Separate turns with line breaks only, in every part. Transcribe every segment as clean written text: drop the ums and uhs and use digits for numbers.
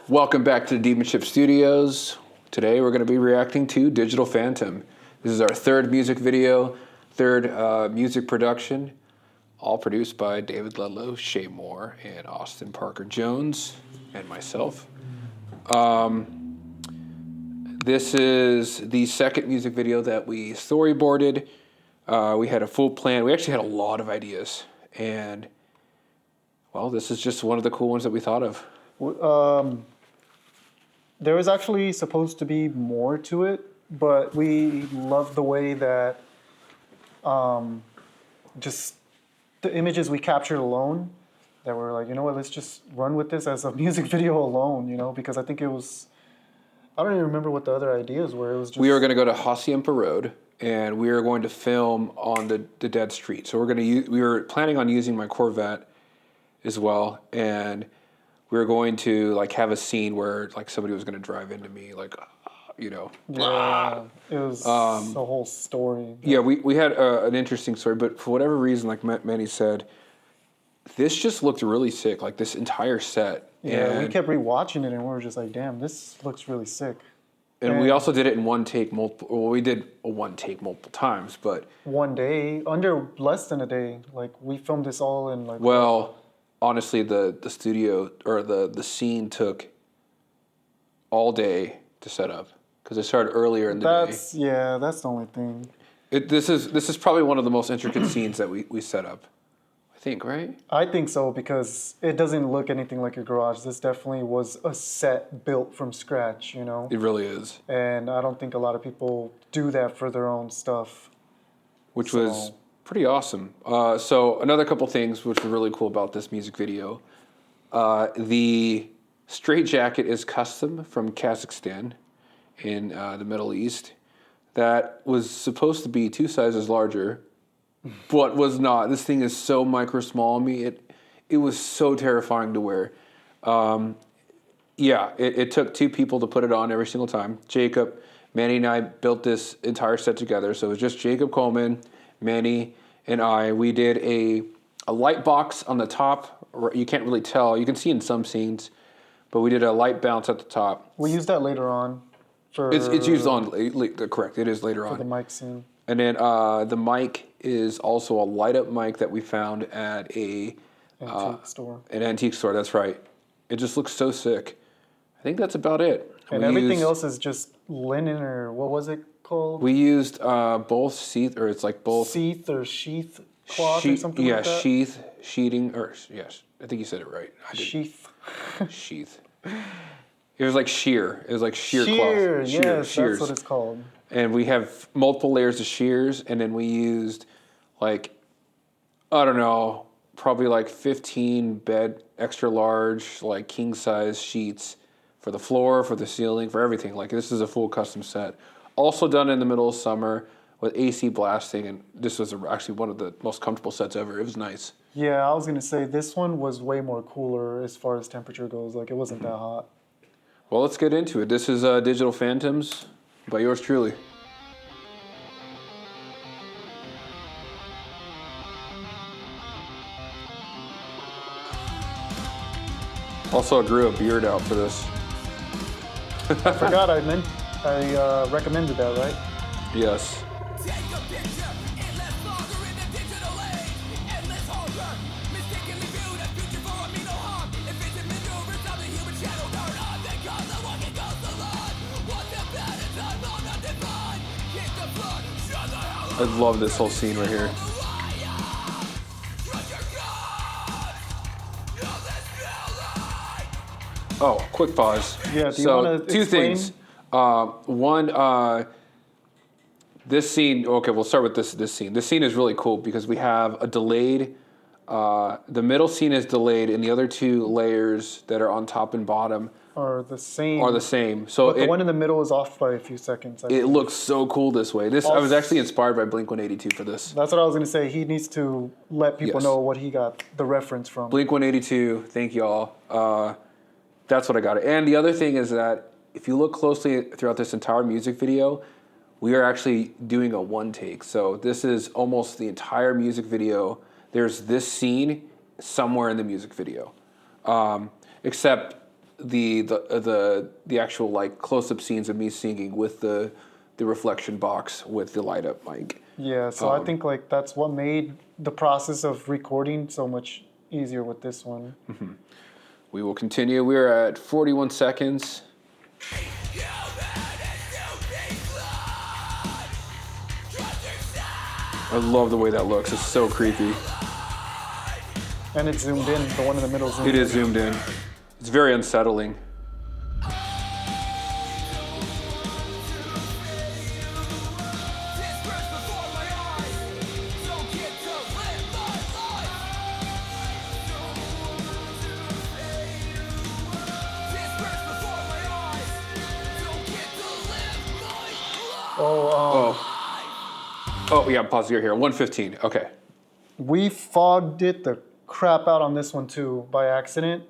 Welcome back to the Demonship-studios. Today we're going to be reacting to Digital Phantom. This is our third music video, third music production, all produced by David Ludlow, Shea and Austin Parker Jones, and myself. This is the second music video that we storyboarded. We had a full plan. We actually had a lot of ideas, and well, this is just one of the cool ones that we thought of.
There was actually supposed to be more to it, but we loved the way that just the images we captured alone, that we're like, you know what, let's just run with this as a music video alone, you know, because I think it was, I don't even remember what the other ideas were. It was just...
We were going to go to Hacienda Road, and we were going to film on the dead street. So we were planning on using my Corvette as well, and we were going to like have a scene where like somebody was going to drive into me, like, you know.
Yeah, it was a whole story.
Yeah, we had an interesting story, but for whatever reason, like Manny said, this just looked really sick, like this entire set.
Yeah,
and
we kept rewatching it, and we were just like, damn, this looks really sick.
And we also did it in one take well, we did a one take multiple times, but...
One day, under less than a day. Like, we filmed this all in like...
Well, honestly, the studio, or the scene took all day to set up, because it started earlier in the day.
Yeah, that's the only thing.
This is probably one of the most intricate scenes that we set up, I think, right?
I think so, because it doesn't look anything like a garage. This definitely was a set built from scratch, you know?
It really is.
And I don't think a lot of people do that for their own stuff.
Which was pretty awesome. So another couple things which were really cool about this music video. The straitjacket is custom from Kazakhstan in the Middle East. That was supposed to be 2 sizes larger, but was not. This thing is so micro small on me. It was so terrifying to wear. Yeah, it took 2 people to put it on every single time. Jacob, Manny and I built this entire set together. So it was just Jacob Coleman, Manny, and I. We did a light box on the top. You can't really tell. You can see in some scenes, but we did a light bounce at the top.
We used that later on.
It's used on, correct, it is later on.
For the mic scene.
And then the mic is also a light-up mic that we found at an antique store, that's right. It just looks so sick. I think that's about it.
And everything else is just linen, or what was it called?
We used both sheath, or it's like both...
Sheath or sheath cloth or something like that?
Yeah, sheeting, or yes, I think you said it right.
Sheath.
Sheath. It was like sheer. It was like sheer cloth.
Yes,
shears.
That's what it's called.
And we have multiple layers of shears, and then we used like, I don't know, probably like 15 bed extra large, like king size sheets for the floor, for the ceiling, for everything. Like, this is a full custom set. Also done in the middle of summer with AC blasting, and this was actually one of the most comfortable sets ever. It was nice.
Yeah, I was gonna say this one was way more cooler as far as temperature goes. Like, it wasn't that hot.
Well, let's get into it. This is Digital Phantoms by yours truly. Also, I grew a beard out for this.
I forgot I recommended that, right?
Yes. I love this whole scene right here. Oh, quick pause.
Yeah, do you want to
2 things. One, this scene, okay, we'll start with this scene. This scene is really cool because we have a delayed, the middle scene is delayed, and the other 2 layers that are on top and bottom
are the same.
So
but the one in the middle is off by a few seconds.
It looks so cool this way. I was actually inspired by Blink-182 for this.
That's what I was going to say. He needs to let people know what he got the reference from.
Blink-182, thank y'all. That's what I got. And the other thing is that if you look closely throughout this entire music video, we are actually doing a one take. So this is almost the entire music video. There's this scene somewhere in the music video. Except the actual like close-up scenes of me singing with the reflection box with the light up mic.
Yeah, so I think like that's what made the process of recording so much easier with this one.
We will continue. We're at 41 seconds. I love the way that looks. It's so creepy.
And it's zoomed in. The one in the middle zoomed in.
It is zoomed in. It's very unsettling. Oh, yeah, pause here. 115. Okay.
We fogged it the crap out on this one too by accident.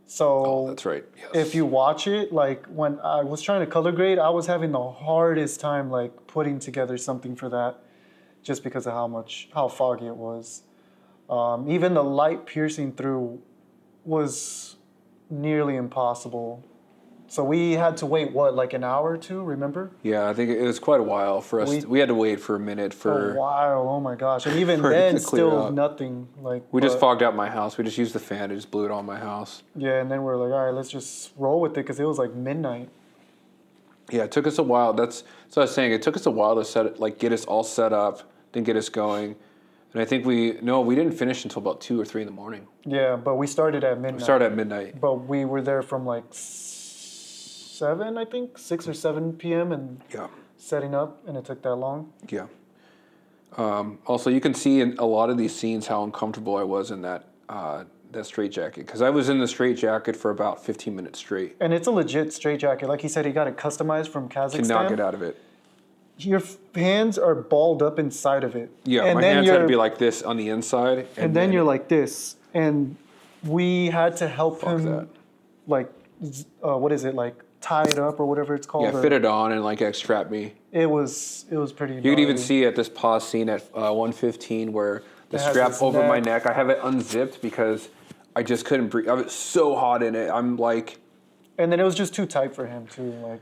So
that's right. Yes.
If you watch it, like when I was trying to color grade, I was having the hardest time like putting together something for that, just because of how foggy it was. Even the light piercing through was nearly impossible. So we had to wait, like an hour or two, remember?
Yeah, I think it was quite a while for us. We had to wait for a minute for...
A while, oh my gosh. And even then, still nothing.
We just fogged out my house. We just used the fan. It just blew it on my house.
Yeah, and then we're like, all right, let's just roll with it, because it was like midnight.
Yeah, it took us a while. That's what I was saying. It took us a while to get us all set up, then get us going. And I think we didn't finish until about 2 or 3 in the morning.
Yeah, but we started at midnight. But we were there from like 7, I think, 6 or 7 p.m. and setting up, and it took that long.
Yeah. Also, you can see in a lot of these scenes how uncomfortable I was in that straitjacket, because I was in the straitjacket for about 15 minutes straight.
And it's a legit straitjacket. Like he said, he got it customized from Kazakhstan.
Cannot get out of it.
Your hands are balled up inside of it.
Yeah,
and
my hands had to be like this on the inside.
And then you're like this. And we had to help him, like, what is it, like, tie it up or whatever it's called.
Yeah, fit it on and like extract me.
It was pretty.
You can even see at this pause scene at 1:15 where the strap over my neck. I have it unzipped because I just couldn't breathe. I was so hot in it. I'm like.
And then it was just too tight for him too. Like,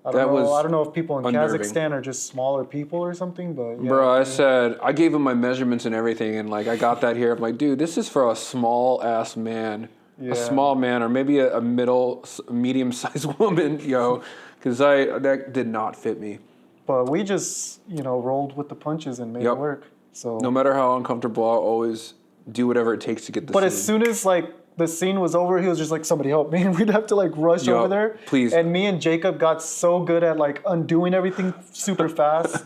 I don't know if people in Kazakhstan are just smaller people or something, but yeah.
Bro, I gave him my measurements and everything, and like I got that here. I'm like, dude, this is for a small ass man. Yeah. A small man, or maybe a medium-sized woman, because that did not fit me.
But we just, rolled with the punches and made it work. So
no matter how uncomfortable, I'll always do whatever it takes to get the scene.
But as soon as the scene was over, he was just like, "Somebody help me!" And we'd have to rush over there.
Please.
And me and Jacob got so good at undoing everything super fast.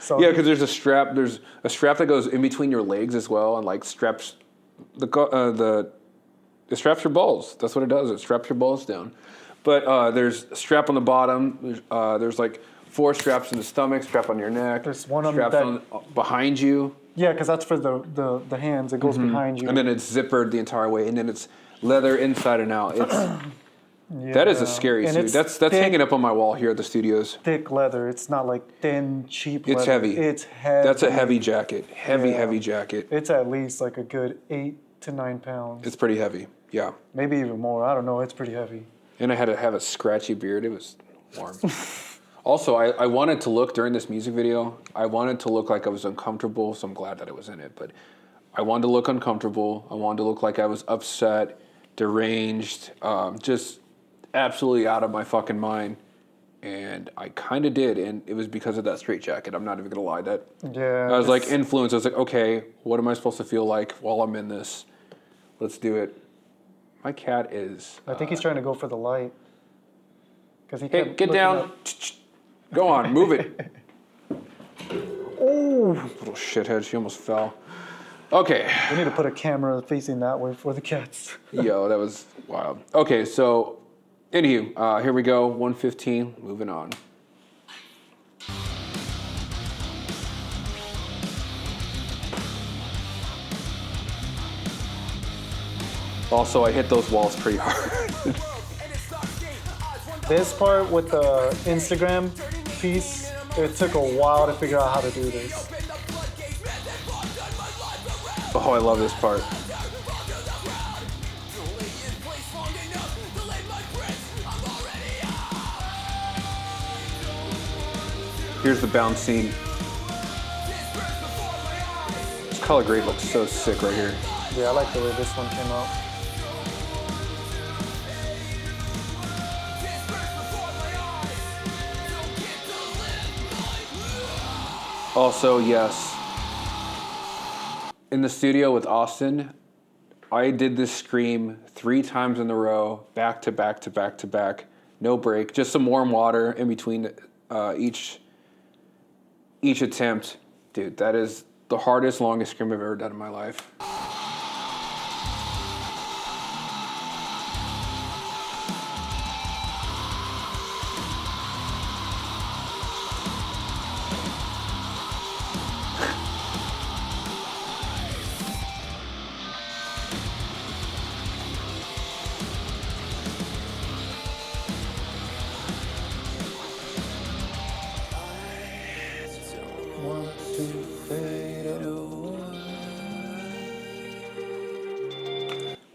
So
yeah, because there's a strap. There's a strap that goes in between your legs as well, and straps It straps your balls. That's what it does. It straps your balls down. But there's a strap on the bottom. There's 4 straps in the stomach, strap on your neck.
There's one on
behind you.
Yeah, because that's for the hands. It goes behind you.
And then it's zippered the entire way, and then it's leather inside and out. That is a scary suit. That's hanging up on my wall here at the studios.
Thick leather. It's not thin, cheap leather.
It's heavy.
It's heavy.
That's a heavy jacket. Heavy jacket.
It's at least a good 8 to 9 pounds.
It's pretty heavy. Yeah.
Maybe even more. I don't know. It's pretty heavy.
And I had to have a scratchy beard. It was warm. Also, I wanted to look during this music video, I wanted to look like I was uncomfortable, so I'm glad that I was in it. But I wanted to look uncomfortable. I wanted to look like I was upset, deranged, just absolutely out of my fucking mind. And I kind of did, and it was because of that straitjacket. I'm not even going to lie. I was influenced. I was like, okay, what am I supposed to feel like while I'm in this? Let's do it. My cat is...
I think he's trying to go for the light.
Hey, get down. Go on, move it.
Oh!
Little shithead, she almost fell. Okay.
We need to put a camera facing that way for the cats.
Yo, that was wild. Okay, so, anywho, here we go, 115, moving on. Also, I hit those walls pretty hard.
This part with the Instagram piece, it took a while to figure out how to do this.
Oh, I love this part. Here's the bounce scene. This color grade looks so sick right here.
Yeah, I like the way this one came out.
Also, yes, in the studio with Austin, I did this scream 3 times in a row, back to back to back to back, no break, just some warm water in between each attempt. Dude, that is the hardest, longest scream I've ever done in my life.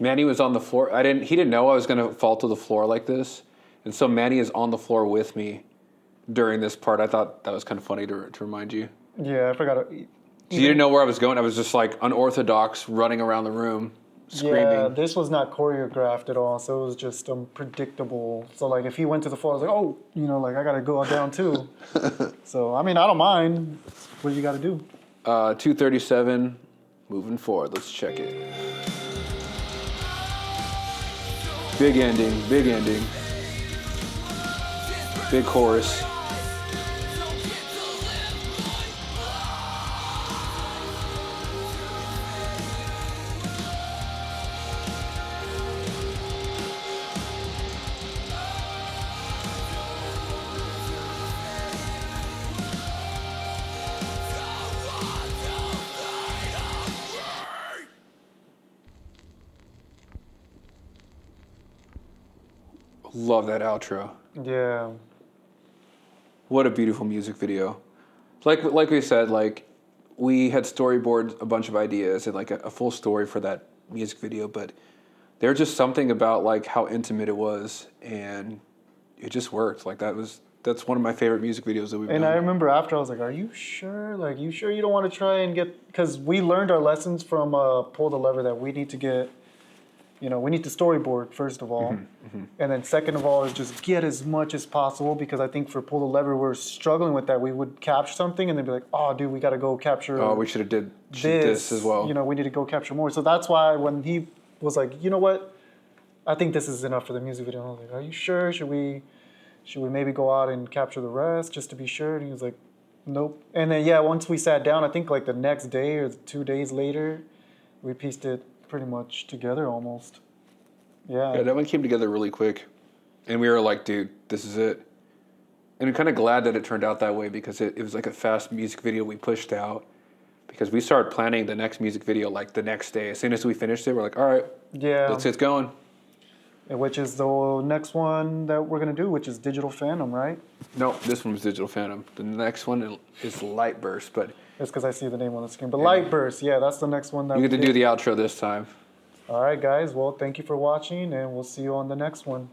Manny was on the floor. He didn't know I was gonna fall to the floor like this, and so Manny is on the floor with me during this part. I thought that was kind of funny to remind you.
Yeah, I forgot.
So you didn't know where I was going. I was just like unorthodox, running around the room, screaming.
Yeah, this was not choreographed at all, so it was just unpredictable. So like, if he went to the floor, I was like, oh, like I gotta go down too. So I mean, I don't mind. What do you got to do?
237, moving forward. Let's check it. Big ending, big ending. Big chorus. Love that outro.
Yeah.
What a beautiful music video. Like we said, like we had storyboarded a bunch of ideas and like a full story for that music video, but there's just something about like how intimate it was, and it just worked. Like that's one of my favorite music videos that we've done.
And I remember after I was like, "Are you sure? Like, you sure you don't want to try and get?" Because we learned our lessons from Pull the Lever that we need to get. We need to storyboard first of all, and then second of all is just get as much as possible, because I think for Pull the Lever we're struggling with that. We would capture something and then be like, "Oh, dude, we got to go capture."
Oh, we should have did this as well.
We need to go capture more. So that's why when he was like, "You know what? I think this is enough for the music video," I was like, "Are you sure? Should we maybe go out and capture the rest just to be sure?" And he was like, "Nope." And then once we sat down, I think like the next day or 2 days later, we pieced it pretty much together almost. Yeah,
that one came together really quick, and we were like, "Dude, this is it." And I'm kind of glad that it turned out that way, because it was like a fast music video we pushed out, because we started planning the next music video like the next day. As soon as we finished it, we're like, "All right, let's get going."
Which is the next one that we're going to do, which is Digital Phantom, right?
No, this one was Digital Phantom. The next one is Light Burst, but...
It's because I see the name on the screen. But Light Burst, that's the next one that
you get to do the outro this time.
All right, guys. Well, thank you for watching, and we'll see you on the next one.